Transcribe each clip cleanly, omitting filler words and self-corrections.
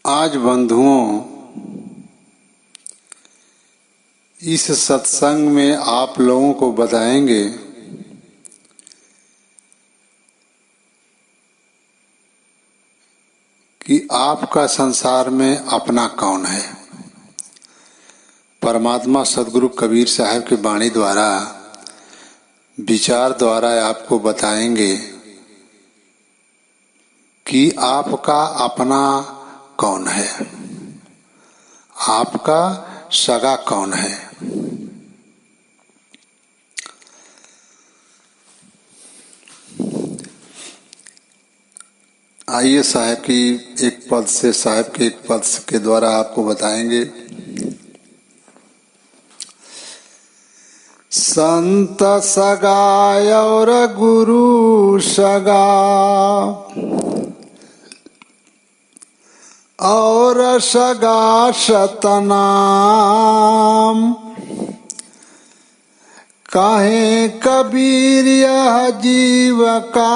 आज बंधुओं, इस सत्संग में आप लोगों को बताएंगे कि आपका संसार में अपना कौन है। परमात्मा सदगुरु कबीर साहब की वाणी द्वारा, विचार द्वारा आपको बताएंगे कि आपका अपना कौन है, आपका सगा कौन है। आइए साहब की एक पद से, साहब के एक पद के द्वारा आपको बताएंगे। संत सगा और गुरु सगा और सगा सतनाम, काहे कबीर यह जीव का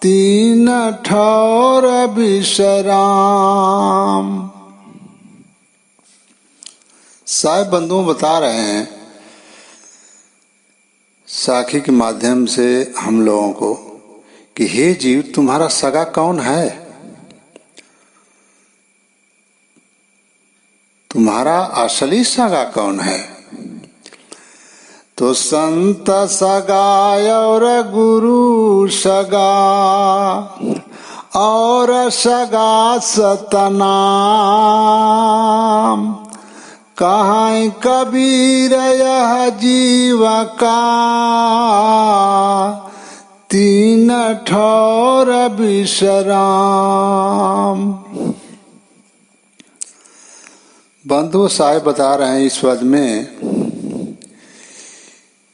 तीन ठौर विश्राम। साहब बंधुओं बता रहे हैं साखी के माध्यम से हम लोगों को कि हे जीव, तुम्हारा सगा कौन है, तुम्हारा असली सगा कौन है। तो संत सगा और गुरु सगा और सगा सतनाम, कहाँ कबीर यह जीव का तीन ठौर विश्राम। बंधु साहब बता रहे हैं इस पद में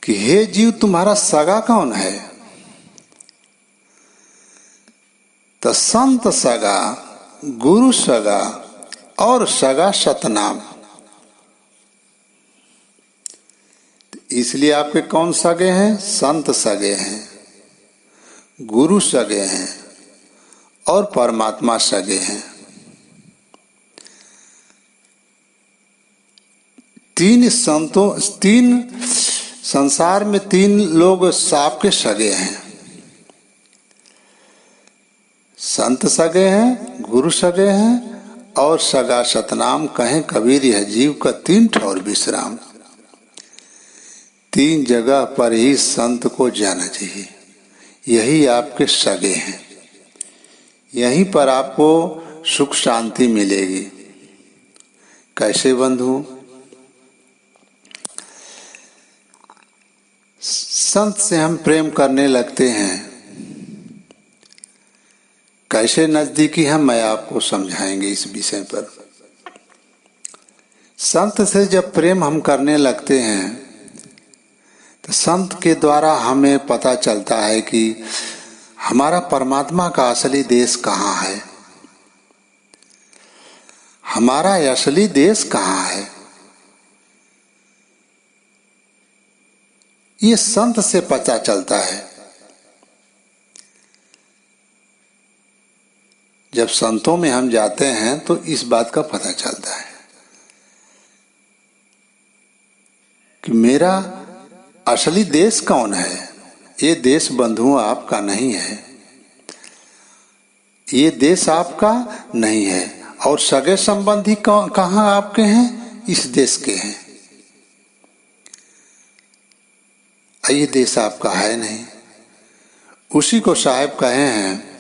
कि हे जीव, तुम्हारा सगा कौन है। तो संत सगा, गुरु सगा और सगा सतनाम। इसलिए आपके कौन सगे हैं? संत सगे हैं, गुरु सगे हैं और परमात्मा सगे हैं। संसार में तीन लोग आपके सगे हैं। संत सगे हैं, गुरु सगे हैं और सगा सतनाम, कहें कबीर यह जीव का तीन ठौर विश्राम। तीन जगह पर ही संत को जाना चाहिए, यही आपके सगे हैं, यहीं पर आपको सुख शांति मिलेगी। कैसे बंधु? संत से हम प्रेम करने लगते हैं, कैसे नजदीकी है मैं आपको समझाएंगे इस विषय पर। संत से जब प्रेम हम करने लगते हैं तो संत के द्वारा हमें पता चलता है कि हमारा परमात्मा का असली देश कहाँ है, हमारा असली देश कहाँ है। ये संत से पता चलता है। जब संतों में हम जाते हैं तो इस बात का पता चलता है कि मेरा असली देश कौन है। ये देश बंधुओं आपका नहीं है, ये देश आपका नहीं है और सगे संबंधी कहाँ आपके हैं? इस देश के हैं। ये देश आपका है नहीं। उसी को साहब कहे हैं,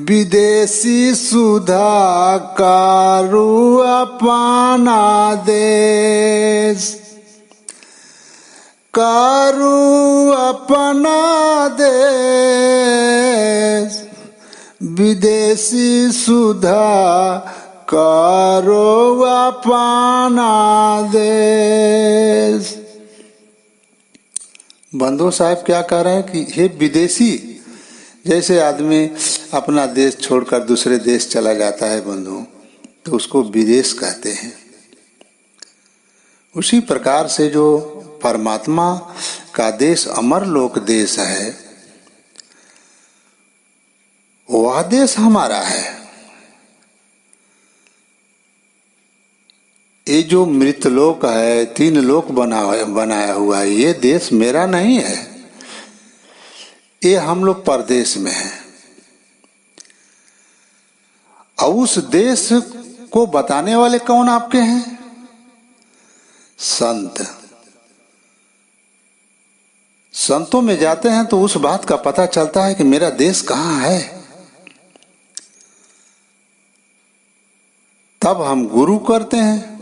विदेशी सुधा कारू अपना देश, कारू अपना देश, विदेशी सुधा कारो अपना देश। बंधु साहब क्या कह रहे हैं कि हे विदेशी, जैसे आदमी अपना देश छोड़कर दूसरे देश चला जाता है बंधु, तो उसको विदेश कहते हैं। उसी प्रकार से जो परमात्मा का देश अमर लोक देश है, वह देश हमारा है। ये जो मृतलोक है, 3 लोक बनाया हुआ है, ये देश मेरा नहीं है। ये हम लोग परदेश में हैं। और उस देश को बताने वाले कौन आपके हैं? संत। संतों में जाते हैं तो उस बात का पता चलता है कि मेरा देश कहाँ है। तब हम गुरु करते हैं।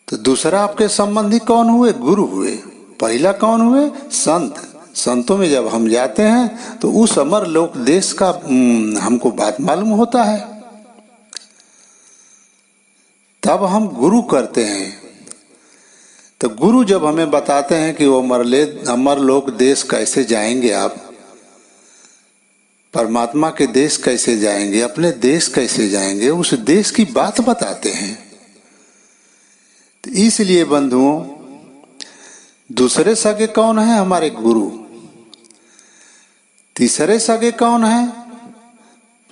तो दूसरा आपके संबंधी कौन हुए? गुरु हुए। पहला कौन हुए? संत। संतों में जब हम जाते हैं तो उस अमर लोक देश का हमको बात मालूम होता है। तब हम गुरु करते हैं। तो गुरु जब हमें बताते हैं कि वो अमर लोक देश कैसे जाएंगे, आप परमात्मा के देश कैसे जाएंगे, अपने देश कैसे जाएंगे, उस देश की बात बताते हैं। तो इसलिए बंधुओं, दूसरे सगे कौन है? हमारे गुरु। तीसरे सगे कौन है?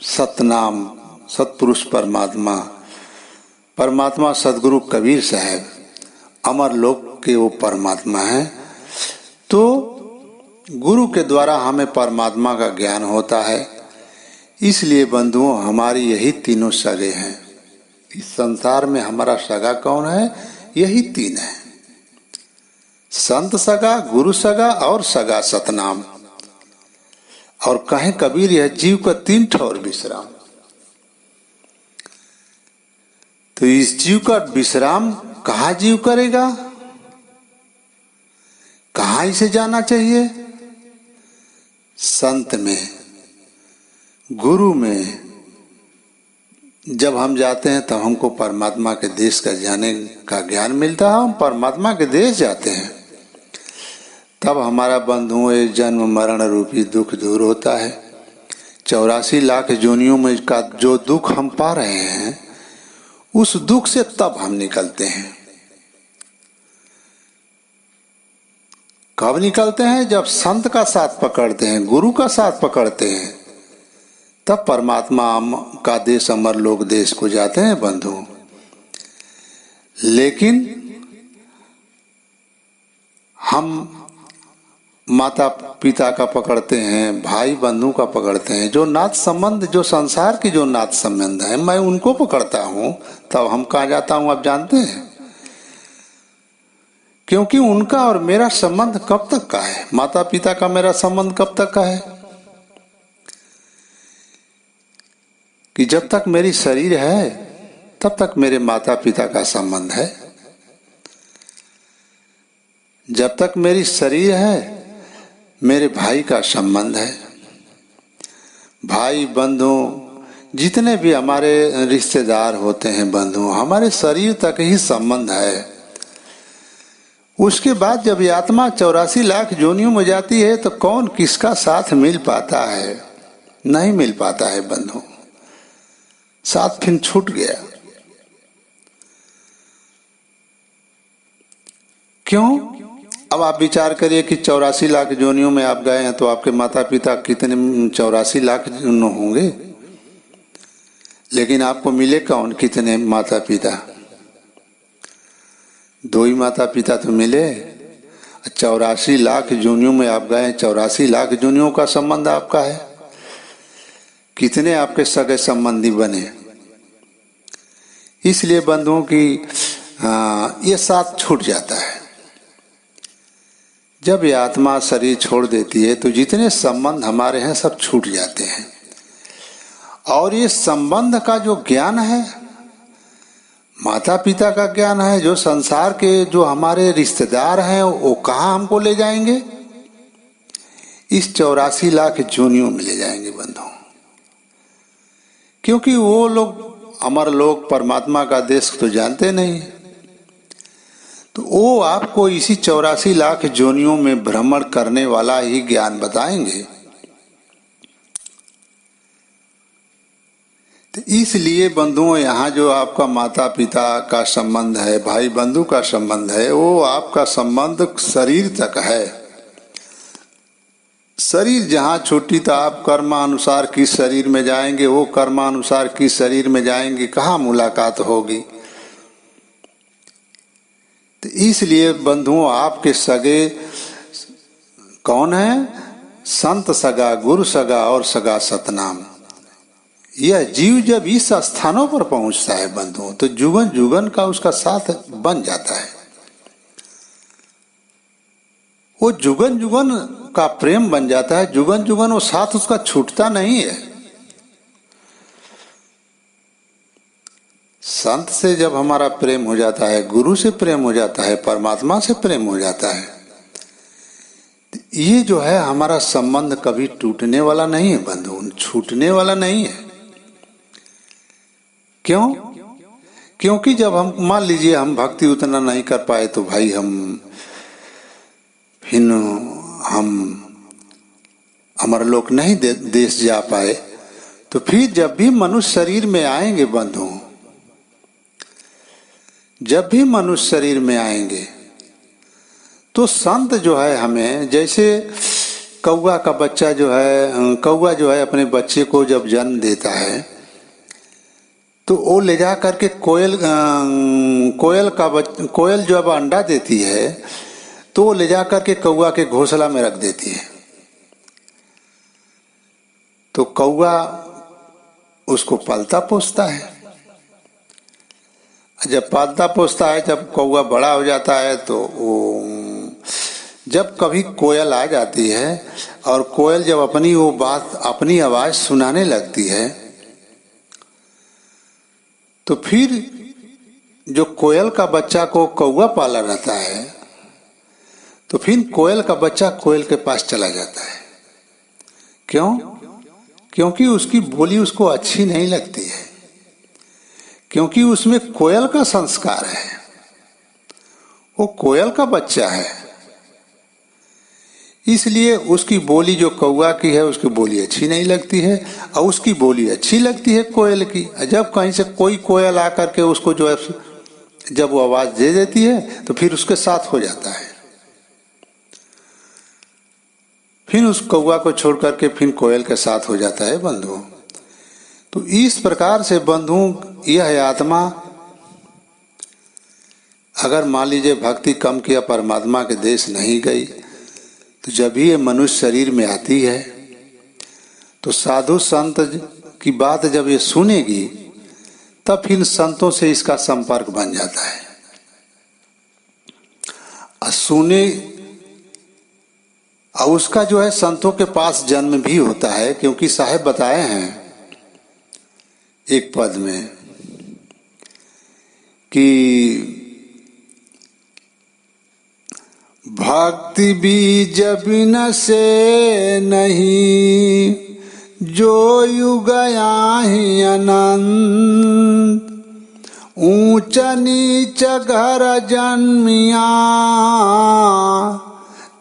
सतनाम, सतपुरुष परमात्मा। परमात्मा सदगुरु कबीर साहब अमर लोक के वो परमात्मा है। तो गुरु के द्वारा हमें परमात्मा का ज्ञान होता है। इसलिए बंधुओं, हमारी यही तीनों सगे हैं। इस संसार में हमारा सगा कौन है? यही 3 है। संत सगा, गुरु सगा और सगा सतनाम। और कहें कबीर, यह जीव का 3 ठौर विश्राम। तो इस जीव का विश्राम कहाँ जीव करेगा? कहाँ इसे जाना चाहिए? संत में, गुरु में। जब हम जाते हैं तब हमको परमात्मा के देश का जाने का ज्ञान मिलता है। हम परमात्मा के देश जाते हैं तब हमारा बंधुओं ये जन्म मरण रूपी दुख दूर होता है। 84 लाख जोनियों में का जो दुख हम पा रहे हैं, उस दुख से तब हम निकलते हैं। कब निकलते हैं? जब संत का साथ पकड़ते हैं, गुरु का साथ पकड़ते हैं, तब परमात्मा का देश अमर लोक देश को जाते हैं बंधु। लेकिन हम माता पिता का पकड़ते हैं, भाई बंधु का पकड़ते हैं, जो नात संबंध, जो संसार की जो नात संबंध है, मैं उनको पकड़ता हूं, तब हम कहाँ जाता हूं आप जानते हैं? क्योंकि उनका और मेरा संबंध कब तक का है? माता पिता का मेरा संबंध कब तक का है? कि जब तक मेरी शरीर है तब तक मेरे माता पिता का संबंध है। जब तक मेरी शरीर है मेरे भाई का संबंध है। भाई बंधु जितने भी हमारे रिश्तेदार होते हैं बंधु, हमारे शरीर तक ही संबंध है। उसके बाद जब ये आत्मा 84 लाख जोनियों में जाती है तो कौन किसका साथ मिल पाता है? नहीं मिल पाता है बंधु। साथ फिर छूट गया। क्यों? अब आप विचार करिए कि 84 लाख जोनियों में आप गए हैं तो आपके माता पिता कितने? 84 लाख होंगे। लेकिन आपको मिले कौन? कितने माता पिता? 2 ही माता पिता तो मिले। 84 लाख जोनियों में आप गए, 84 लाख जोनियों का संबंध आपका है। कितने आपके सगे संबंधी बने? इसलिए बंधुओं की ये साथ छूट जाता है। जब ये आत्मा शरीर छोड़ देती है तो जितने संबंध हमारे हैं सब छूट जाते हैं। और ये संबंध का जो ज्ञान है, माता पिता का ज्ञान है, जो संसार के जो हमारे रिश्तेदार हैं, वो कहाँ हमको ले जाएंगे? इस 84 लाख जोनियों में ले जाएंगे बंधु। क्योंकि वो लोग अमर लोक परमात्मा का देश तो जानते नहीं, तो वो आपको इसी 84 लाख जोनियों में भ्रमण करने वाला ही ज्ञान बताएंगे। तो इसलिए बंधुओं, यहाँ जो आपका माता पिता का संबंध है, भाई बंधु का संबंध है, वो आपका संबंध शरीर तक है। शरीर जहाँ छूटी तो आप कर्मानुसार किस शरीर में जाएंगे, वो कर्मानुसार किस शरीर में जाएंगे, कहाँ मुलाकात होगी। तो इसलिए बंधुओं आपके सगे कौन है? संत सगा, गुरु सगा और सगा सतनाम। यह जीव जब इस स्थानों पर पहुंचता है बंधुओं, तो जुगन जुगन का उसका साथ बन जाता है। वो जुगन जुगन का प्रेम बन जाता है, जुगन जुगन वो साथ उसका छूटता नहीं है। संत से जब हमारा प्रेम हो जाता है, गुरु से प्रेम हो जाता है, परमात्मा से प्रेम हो जाता है, ये जो है हमारा संबंध कभी टूटने वाला नहीं है बंधु, छूटने वाला नहीं है। क्यों? क्योंकि जब हम मान लीजिए हम भक्ति उतना नहीं कर पाए तो भाई हम अमरलोक नहीं देश जा पाए, तो फिर जब भी मनुष्य शरीर में आएंगे बंधु, जब भी मनुष्य शरीर में आएंगे तो संत जो है हमें, जैसे कौवा का बच्चा जो है, कौवा जो है अपने बच्चे को जब जन्म देता है तो वो ले जा करके कोयल जब अंडा देती है तो वो ले जा करके कौवा के घोंसला में रख देती है। तो कौवा उसको पालता पोसता है। जब पालता पोसता है, जब कौवा बड़ा हो जाता है तो वो जब कभी कोयल आ जाती है और कोयल जब अपनी वो बात, अपनी आवाज सुनाने लगती है, तो फिर जो कोयल का बच्चा को कौवा पाला रहता है, तो फिर कोयल का बच्चा कोयल के पास चला जाता है। क्यों? क्योंकि उसकी बोली उसको अच्छी नहीं लगती है, क्योंकि उसमें कोयल का संस्कार है, वो कोयल का बच्चा है, इसलिए उसकी बोली जो कौवा की है उसकी बोली अच्छी नहीं लगती है, और उसकी बोली अच्छी लगती है कोयल की। जब कहीं से कोई कोयल आकर के उसको जो है जब वो आवाज दे देती है तो फिर उसके साथ हो जाता है, फिर उस कौवा को छोड़ करके फिर कोयल के साथ हो जाता है बंधु। तो इस प्रकार से बंधु यह आत्मा अगर मान लीजिए भक्ति कम किया, परमात्मा के देश नहीं गई, तो जब भी ये मनुष्य शरीर में आती है तो साधु संत की बात जब ये सुनेगी तब फिर संतों से इसका संपर्क बन जाता है। और सुने, और उसका जो है संतों के पास जन्म भी होता है, क्योंकि साहेब बताए हैं एक पद में कि भक्ति बीज बिन से नहीं, जो युग आहि अनंत, ऊंच नीच घर जन्मिया,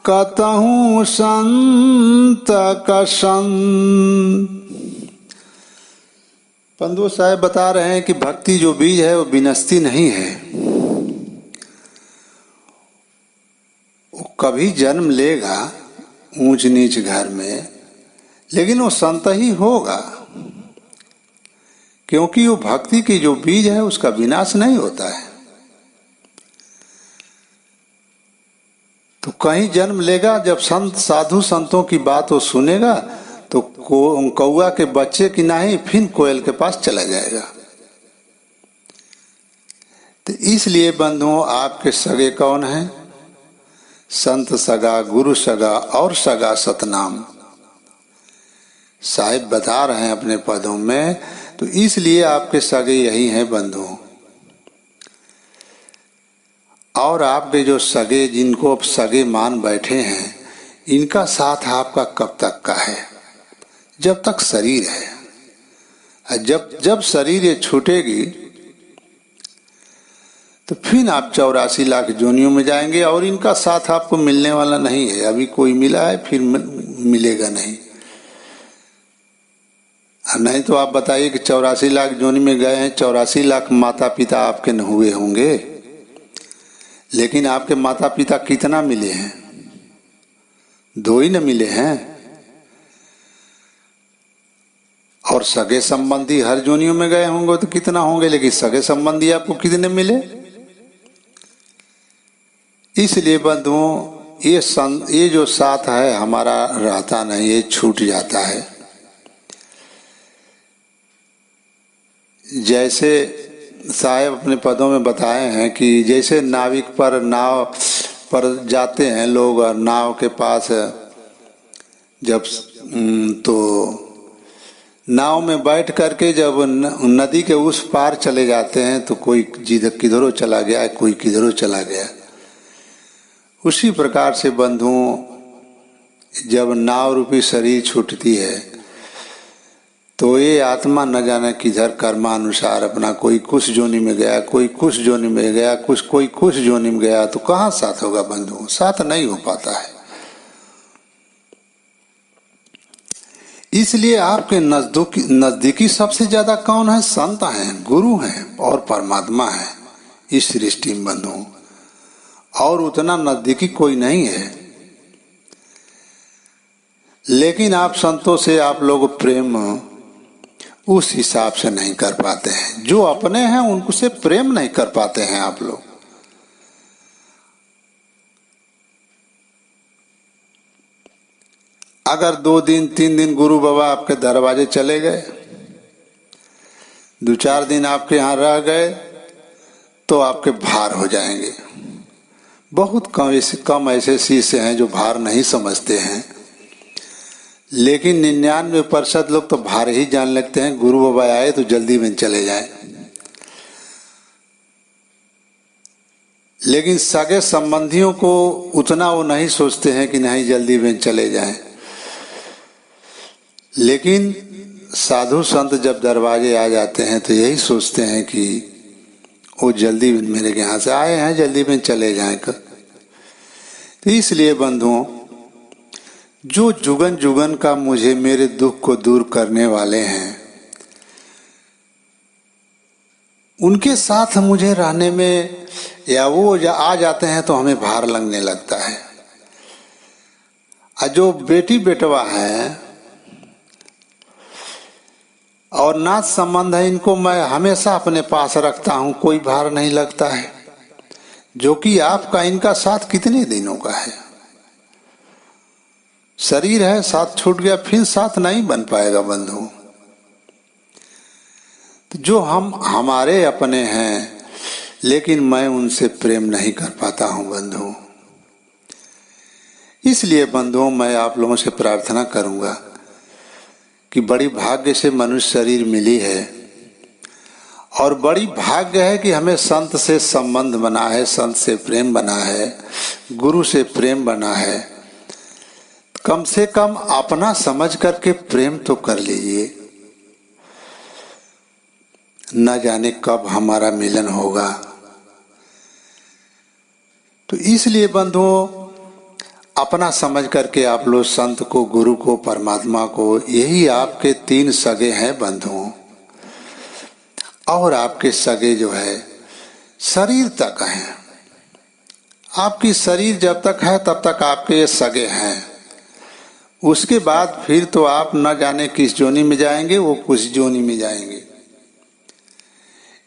कतहु संत कसंत। पंदो साहब बता रहे हैं कि भक्ति जो बीज है वो विनष्टी नहीं है, वो कभी जन्म लेगा ऊंच नीच घर में, लेकिन वो संत ही होगा, क्योंकि वो भक्ति की जो बीज है उसका विनाश नहीं होता है। तो कहीं जन्म लेगा, जब संत साधु संतों की बात वो सुनेगा तो कौवा के बच्चे की नहीं फिर कोयल के पास चला जाएगा। तो इसलिए बंधुओं आपके सगे कौन है? संत सगा, गुरु सगा और सगा सतनाम साहिब बता रहे हैं अपने पदों में। तो इसलिए आपके सगे यही हैं बंधुओं। और आपके जो सगे, जिनको आप सगे मान बैठे हैं, इनका साथ आपका कब तक का है? जब तक शरीर है। जब शरीर ये छूटेगी तो फिर आप 84 लाख जोनियों में जाएंगे और इनका साथ आपको मिलने वाला नहीं है। अभी कोई मिला है, फिर मिलेगा नहीं। नहीं तो आप बताइए कि 84 लाख जोनी में गए हैं, 84 लाख माता पिता आपके न हुए होंगे, लेकिन आपके माता पिता कितना मिले हैं? 2 ही न मिले हैं। और सगे संबंधी हर जोनियों में गए होंगे तो कितना होंगे, लेकिन सगे संबंधी आपको कितने मिले। इसलिए बंधुओं ये जो साथ है हमारा रहता नहीं, ये छूट जाता है। जैसे साहेब अपने पदों में बताए हैं कि जैसे नाविक पर नाव पर जाते हैं लोग और नाव के पास जब तो नाव में बैठ करके जब नदी के उस पार चले जाते हैं तो कोई किधरों चला गया, कोई किधरों चला गया। उसी प्रकार से बंधुओं जब नाव रूपी शरीर छूटती है तो ये आत्मा न जाने किधर कर्मानुसार अपना कोई कुछ जोनी में गया, कोई कुछ जोनी में गया, कोई कुछ जोनी में गया, तो कहाँ साथ होगा बंधुओं, साथ नहीं हो पाता है। इसलिए आपके नजदीकी सबसे ज्यादा कौन है? संत हैं, गुरु हैं और परमात्मा है इस सृष्टि में बंधुओं, और उतना नजदीकी कोई नहीं है। लेकिन आप संतों से आप लोग प्रेम उस हिसाब से नहीं कर पाते हैं, जो अपने हैं उनसे प्रेम नहीं कर पाते हैं आप लोग। अगर 2 दिन 3 दिन गुरु बाबा आपके दरवाजे चले गए, 2-4 दिन आपके यहाँ रह गए तो आपके भार हो जाएंगे। बहुत कम ऐसे शिष्य हैं जो भार नहीं समझते हैं, लेकिन 99% लोग तो भार ही जान लगते हैं। गुरु बाबा आए तो जल्दी में चले जाए। लेकिन सगे संबंधियों को उतना वो नहीं सोचते हैं कि नहीं जल्दी में चले जाएं। लेकिन साधु संत जब दरवाजे आ जाते हैं तो यही सोचते हैं कि वो जल्दी मेरे यहाँ से आए हैं, जल्दी में चले जाएं। तो इसलिए बंधुओं जो जुगन जुगन का मुझे मेरे दुख को दूर करने वाले हैं, उनके साथ मुझे रहने में या वो आ जाते हैं तो हमें भार लगने लगता है। और जो बेटी बेटवा है और नाथ संबंध है, इनको मैं हमेशा अपने पास रखता हूं, कोई भार नहीं लगता है। जो कि आपका इनका साथ कितने दिनों का है, शरीर है, साथ छूट गया फिर साथ नहीं बन पाएगा बंधु। तो जो हमारे अपने हैं लेकिन मैं उनसे प्रेम नहीं कर पाता हूं बंधु। इसलिए बंधुओं मैं आप लोगों से प्रार्थना करूंगा कि बड़ी भाग्य से मनुष्य शरीर मिली है और बड़ी भाग्य है कि हमें संत से संबंध बना है, संत से प्रेम बना है, गुरु से प्रेम बना है। कम से कम अपना समझ करके प्रेम तो कर लीजिए। न जाने कब हमारा मिलन होगा। तो इसलिए बंधुओं अपना समझ करके आप लोग संत को, गुरु को, परमात्मा को, यही आपके 3 सगे हैं बंधुओं। और आपके सगे जो है शरीर तक हैं। आपकी शरीर जब तक है तब तक आपके सगे हैं। उसके बाद फिर तो आप न जाने किस जोनी में जाएंगे, वो कुछ जोनी में जाएंगे।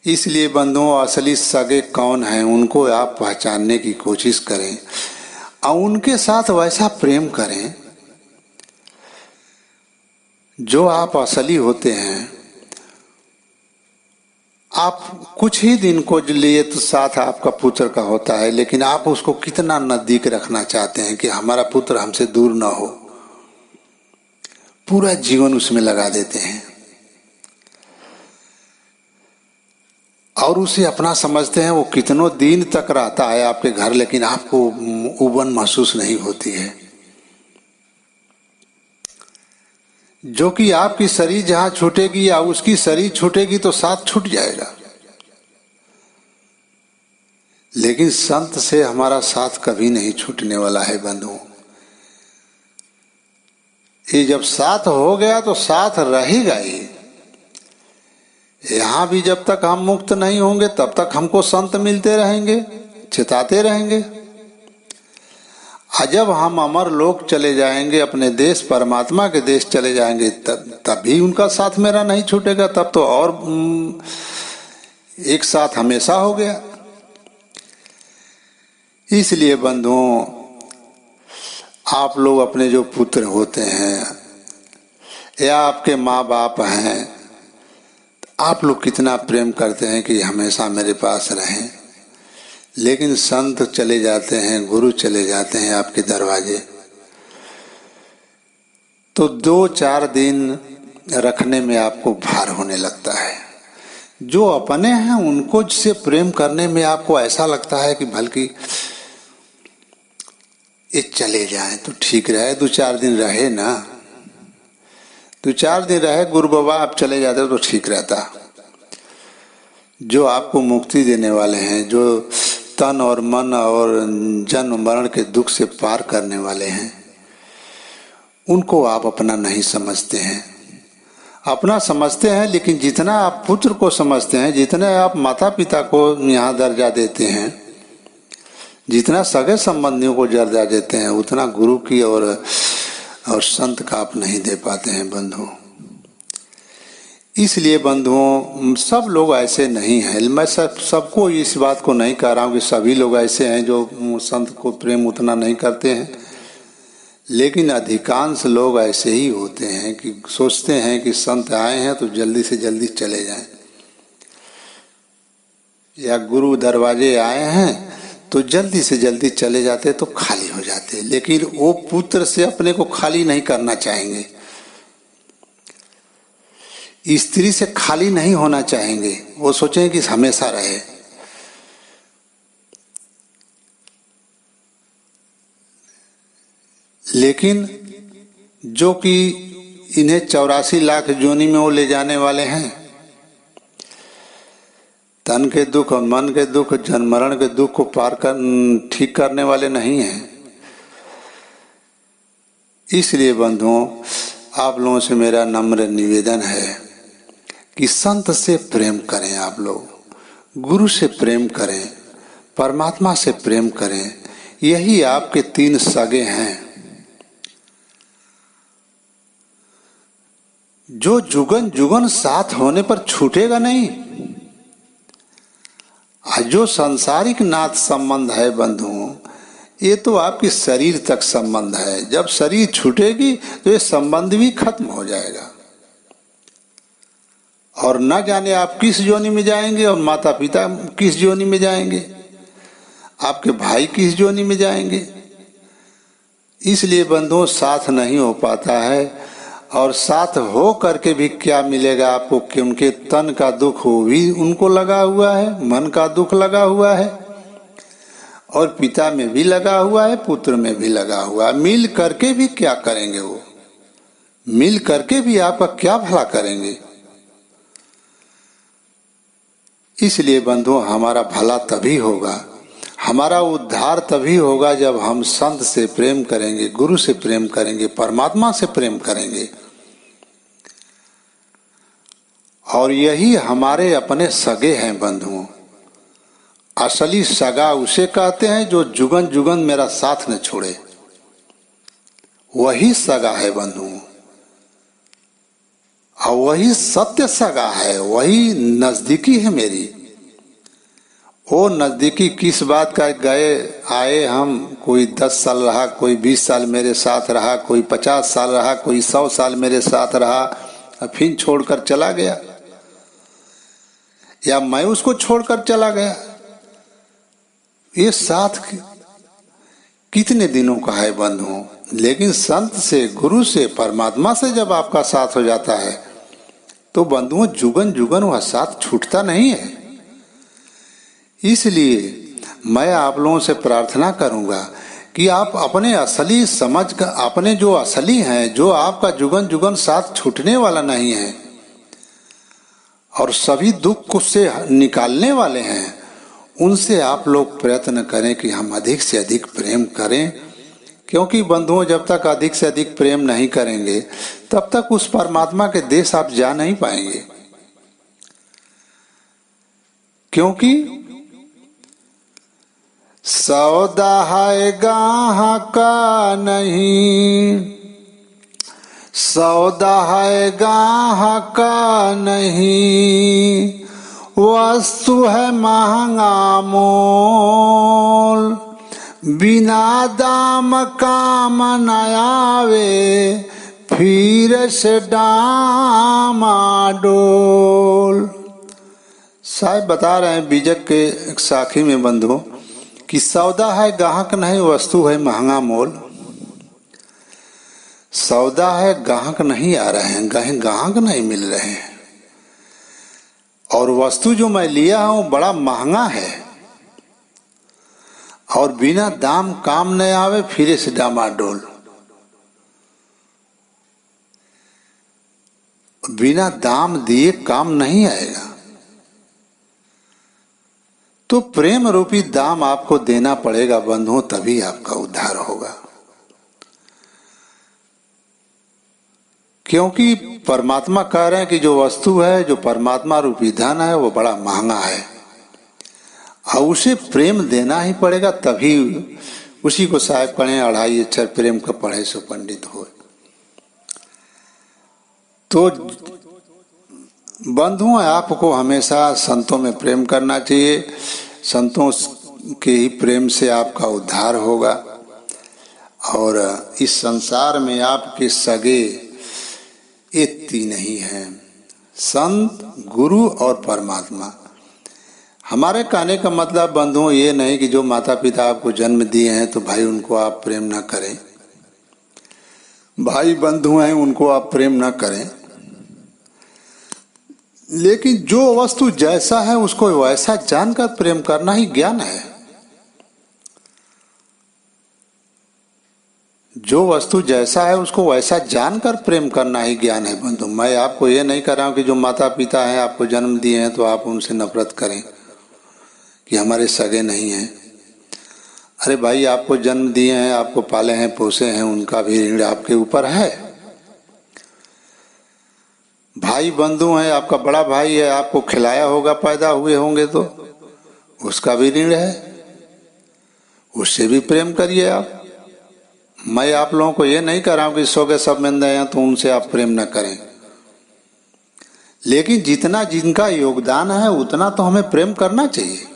इसलिए बंधुओं असली सगे कौन हैं उनको आप पहचानने की कोशिश करें और उनके साथ वैसा प्रेम करें जो आप असली होते हैं। आप कुछ ही दिन को लिए तो साथ आपका पुत्र का होता है, लेकिन आप उसको कितना नजदीक रखना चाहते हैं कि हमारा पुत्र हमसे दूर ना हो। पूरा जीवन उसमें लगा देते हैं और उसे अपना समझते हैं। वो कितनों दिन तक रहता है आपके घर, लेकिन आपको उबन महसूस नहीं होती है। जो कि आपकी शरीर जहां छूटेगी या उसकी शरीर छूटेगी तो साथ छूट जाएगा। लेकिन संत से हमारा साथ कभी नहीं छूटने वाला है बंधुओं। ये जब साथ हो गया तो साथ रहेगा ही। यहां भी जब तक हम मुक्त नहीं होंगे तब तक हमको संत मिलते रहेंगे, चिताते रहेंगे। जब हम अमर लोक चले जाएंगे, अपने देश परमात्मा के देश चले जाएंगे, तभी उनका साथ मेरा नहीं छूटेगा। तब तो और एक साथ हमेशा हो गया। इसलिए बंधुओं, आप लोग अपने जो पुत्र होते हैं या आपके माँ बाप हैं, आप लोग कितना प्रेम करते हैं कि हमेशा मेरे पास रहें। लेकिन संत चले जाते हैं, गुरु चले जाते हैं आपके दरवाजे, तो 2-4 दिन रखने में आपको भार होने लगता है। जो अपने हैं उनको से प्रेम करने में आपको ऐसा लगता है कि बल्कि ये चले जाएं तो ठीक रहे, 2-4 दिन रहे ना, 2-4 दिन रहे गुरु बाबा, आप चले जाते तो ठीक रहता। जो आपको मुक्ति देने वाले हैं, जो तन और मन और जन्म मरण के दुख से पार करने वाले हैं, उनको आप अपना नहीं समझते हैं। अपना समझते हैं, लेकिन जितना आप पुत्र को समझते हैं, जितने आप माता पिता को यहाँ दर्जा देते हैं, जितना सगे संबंधियों को दर्जा देते हैं, उतना गुरु की और संत का आप नहीं दे पाते हैं बंधु। इसलिए बंधुओं, सब लोग ऐसे नहीं हैं। मैं सबको इस बात को नहीं कह रहा हूँ कि सभी लोग ऐसे हैं जो संत को प्रेम उतना नहीं करते हैं, लेकिन अधिकांश लोग ऐसे ही होते हैं कि सोचते हैं कि संत आए हैं तो जल्दी से जल्दी चले जाएं, या गुरु दरवाजे आए हैं तो जल्दी से जल्दी चले जाते तो खाली हो जाते। लेकिन वो पुत्र से अपने को खाली नहीं करना चाहेंगे, स्त्री से खाली नहीं होना चाहेंगे। वो सोचेंगे कि हमेशा रहे। लेकिन जो कि इन्हें 84 लाख योनि में वो ले जाने वाले हैं, तन के दुख और मन के दुख, जन्म मरण के दुख को पार कर ठीक करने वाले नहीं हैं। इसलिए बंधुओं, आप लोगों से मेरा नम्र निवेदन है कि संत से प्रेम करें, आप लोग गुरु से प्रेम करें, परमात्मा से प्रेम करें। यही आपके 3 सगे हैं जो जुगन जुगन साथ होने पर छूटेगा नहीं। जो सांसारिक नाथ संबंध है बंधुओं, ये तो आपके शरीर तक संबंध है। जब शरीर छूटेगी तो ये संबंध भी खत्म हो जाएगा, और न जाने आप किस योनि में जाएंगे, और माता पिता किस योनि में जाएंगे, आपके भाई किस योनि में जाएंगे। इसलिए बंधुओं, साथ नहीं हो पाता है। और साथ हो करके भी क्या मिलेगा आपको, कि उनके तन का दुख हो भी उनको लगा हुआ है, मन का दुख लगा हुआ है, और पिता में भी लगा हुआ है, पुत्र में भी लगा हुआ है। मिल करके भी क्या करेंगे, वो मिल करके भी आपका क्या भला करेंगे। इसलिए बंधुओं, हमारा भला तभी होगा, हमारा उद्धार तभी होगा जब हम संत से प्रेम करेंगे, गुरु से प्रेम करेंगे, परमात्मा से प्रेम करेंगे। और यही हमारे अपने सगे हैं बंधुओं। असली सगा उसे कहते हैं जो जुगन जुगन मेरा साथ न छोड़े, वही सगा है बंधुओं। और वही सत्य सगा है, वही नजदीकी है मेरी। वो नजदीकी किस बात का, गए आए हम, कोई 10 साल रहा, कोई 20 साल मेरे साथ रहा, कोई 50 साल रहा, कोई 100 साल मेरे साथ रहा, और फिर छोड़कर चला गया, या मैं उसको छोड़कर चला गया। ये साथ कितने दिनों का है बंधुओं। लेकिन संत से, गुरु से, परमात्मा से जब आपका साथ हो जाता है तो बंधुओं, जुगन जुगन वह साथ छूटता नहीं है। इसलिए मैं आप लोगों से प्रार्थना करूंगा कि आप अपने असली समझ का, अपने जो असली हैं, जो आपका जुगन जुगन साथ छूटने वाला नहीं है और सभी दुख को से निकालने वाले हैं, उनसे आप लोग प्रयत्न करें कि हम अधिक से अधिक प्रेम करें। क्योंकि बंधुओं, जब तक अधिक से अधिक प्रेम नहीं करेंगे तब तक उस परमात्मा के देश आप जा नहीं पाएंगे। क्योंकि सौदा है गाहक नहीं, सौदा है गाहक नहीं, वस्तु है महंगा मोल, बिना दाम काम न आवे, फिर से डामाडोल। साहब बता रहे हैं बीजक के साखी में बंधुओं कि सौदा है गाहक नहीं, वस्तु है महंगा मोल। सौदा है गाहक नहीं आ रहे हैं, गाहक नहीं मिल रहे हैं, और वस्तु जो मैं लिया हूं बड़ा महंगा है, और बिना दाम काम नहीं आवे, फिर से डामाडोल। बिना दाम दिए काम नहीं आएगा, तो प्रेम रूपी दाम आपको देना पड़ेगा बंधुओं, तभी आपका उद्धार होगा। क्योंकि परमात्मा कह रहे हैं कि जो वस्तु है, जो परमात्मा रूपी धन है, वो बड़ा महंगा है, और उसे प्रेम देना ही पड़ेगा, तभी उसी को साहब पढ़े 2.5 अक्षर प्रेम का पढ़े सो पंडित हो। तो बंधुओं, आपको हमेशा संतों में प्रेम करना चाहिए, संतों के ही प्रेम से आपका उद्धार होगा, और इस संसार में आपके सगे ये तीन ही हैं, संत, गुरु और परमात्मा। हमारे कहने का मतलब बंधुओं ये नहीं कि जो माता पिता आपको जन्म दिए हैं तो भाई उनको आप प्रेम ना करें, भाई बंधु हैं उनको आप प्रेम ना करें, लेकिन जो वस्तु जैसा है उसको वैसा जानकर प्रेम करना ही ज्ञान है। जो वस्तु जैसा है उसको वैसा जानकर प्रेम करना ही ज्ञान है बंधु। मैं आपको ये नहीं कर रहा हूं कि जो माता पिता हैं आपको जन्म दिए हैं तो आप उनसे नफरत करें कि हमारे सगे नहीं हैं। अरे भाई, आपको जन्म दिए हैं, आपको पाले हैं, पोसे हैं, उनका भी ऋण आपके ऊपर है। भाई बंधु हैं, आपका बड़ा भाई है, आपको खिलाया होगा, पैदा हुए होंगे तो उसका भी ऋण है, उससे भी प्रेम करिए आप। मैं आप लोगों को ये नहीं कह रहा हूं कि सो गए सब मिल रहे हैं तो उनसे आप प्रेम न करें, लेकिन जितना जिनका योगदान है उतना तो हमें प्रेम करना चाहिए।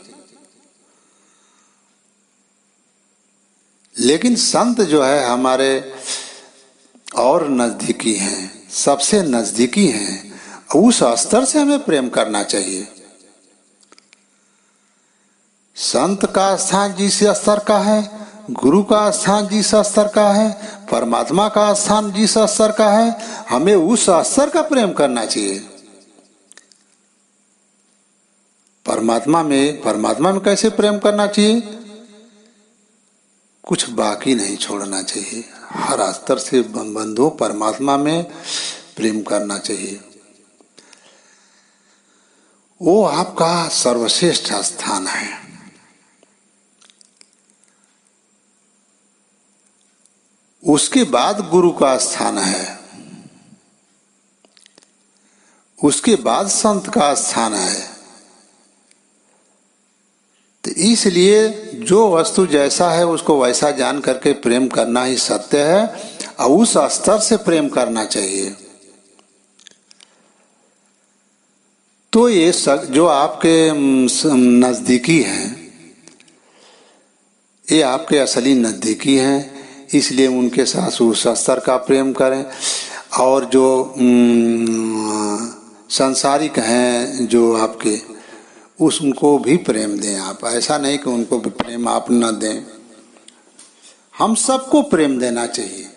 लेकिन संत जो है हमारे और नजदीकी हैं, सबसे नजदीकी हैं, उस स्तर से हमें प्रेम करना चाहिए। संत का स्थान जिस स्तर का है, गुरु का स्थान जिस स्तर का है, परमात्मा का स्थान जिस स्तर का है, हमें उस स्तर का प्रेम करना चाहिए। परमात्मा में कैसे प्रेम करना चाहिए? कुछ बाकी नहीं छोड़ना चाहिए, हर स्तर से बंधु परमात्मा में प्रेम करना चाहिए। वो आपका सर्वश्रेष्ठ स्थान है। उसके बाद गुरु का स्थान है, उसके बाद संत का स्थान है। तो इसलिए जो वस्तु जैसा है उसको वैसा जान करके प्रेम करना ही सत्य है, और उस स्तर से प्रेम करना चाहिए। तो ये जो आपके नजदीकी हैं, ये आपके असली नजदीकी हैं, इसलिए उनके साथ उस स्तर का प्रेम करें। और जो सांसारिक हैं जो आपके, उनको भी प्रेम दें आप। ऐसा नहीं कि उनको भी प्रेम आप न दें, हम सबको प्रेम देना चाहिए,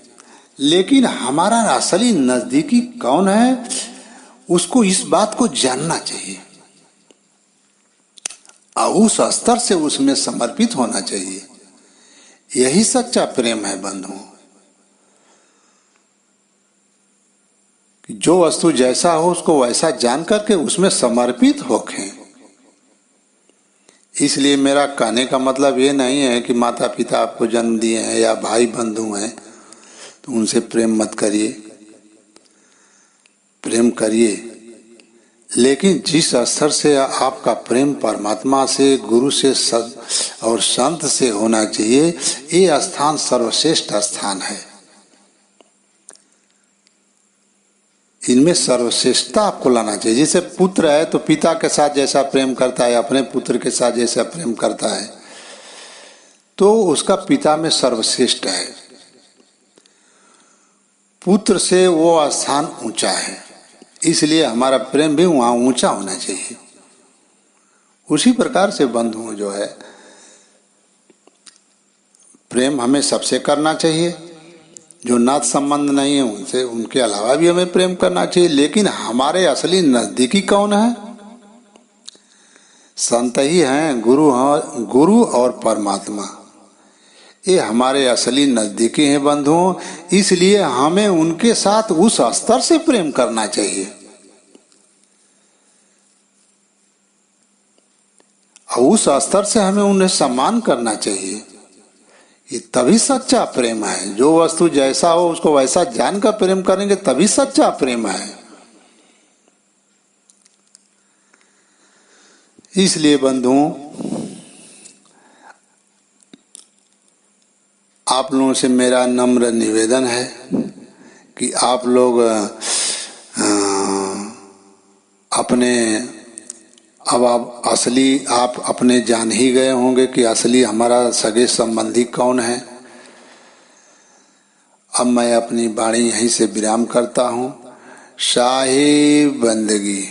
लेकिन हमारा असली नजदीकी कौन है उसको इस बात को जानना चाहिए, और उस स्तर से उसमें समर्पित होना चाहिए। यही सच्चा प्रेम है बंधु। जो वस्तु जैसा हो उसको वैसा जान करके उसमें समर्पित होखें। इसलिए मेरा कहने का मतलब ये नहीं है कि माता पिता आपको जन्म दिए हैं या भाई बंधु हैं तो उनसे प्रेम मत करिए, प्रेम करिए, लेकिन जिस स्तर से आपका प्रेम परमात्मा से, गुरु से और संत से होना चाहिए। ये स्थान सर्वश्रेष्ठ स्थान है। इनमें सर्वश्रेष्ठता आपको लाना चाहिए। जैसे पुत्र है तो पिता के साथ जैसा प्रेम करता है, अपने पुत्र के साथ जैसा प्रेम करता है, तो उसका पिता में सर्वश्रेष्ठ है। पुत्र से वो स्थान ऊंचा है, इसलिए हमारा प्रेम भी वहाँ ऊंचा होना चाहिए। उसी प्रकार से बंधुओं जो है, प्रेम हमें सबसे करना चाहिए। जो नात संबंध नहीं है उनसे, उनके अलावा भी हमें प्रेम करना चाहिए। लेकिन हमारे असली नजदीकी कौन है? संत ही हैं, गुरु और परमात्मा, ये हमारे असली नजदीकी हैं बंधुओं। इसलिए हमें उनके साथ उस स्तर से प्रेम करना चाहिए और उस स्तर से हमें उन्हें सम्मान करना चाहिए। ये तभी सच्चा प्रेम है। जो वस्तु जैसा हो उसको वैसा जानकर प्रेम करेंगे तभी सच्चा प्रेम है। इसलिए बंधुओं, आप लोगों से मेरा नम्र निवेदन है कि आप लोग अपने, अब आप असली, आप अपने जान ही गए होंगे कि असली हमारा सगे संबंधी कौन है। अब मैं अपनी वाणी यहीं से विराम करता हूँ। शाही बंदगी।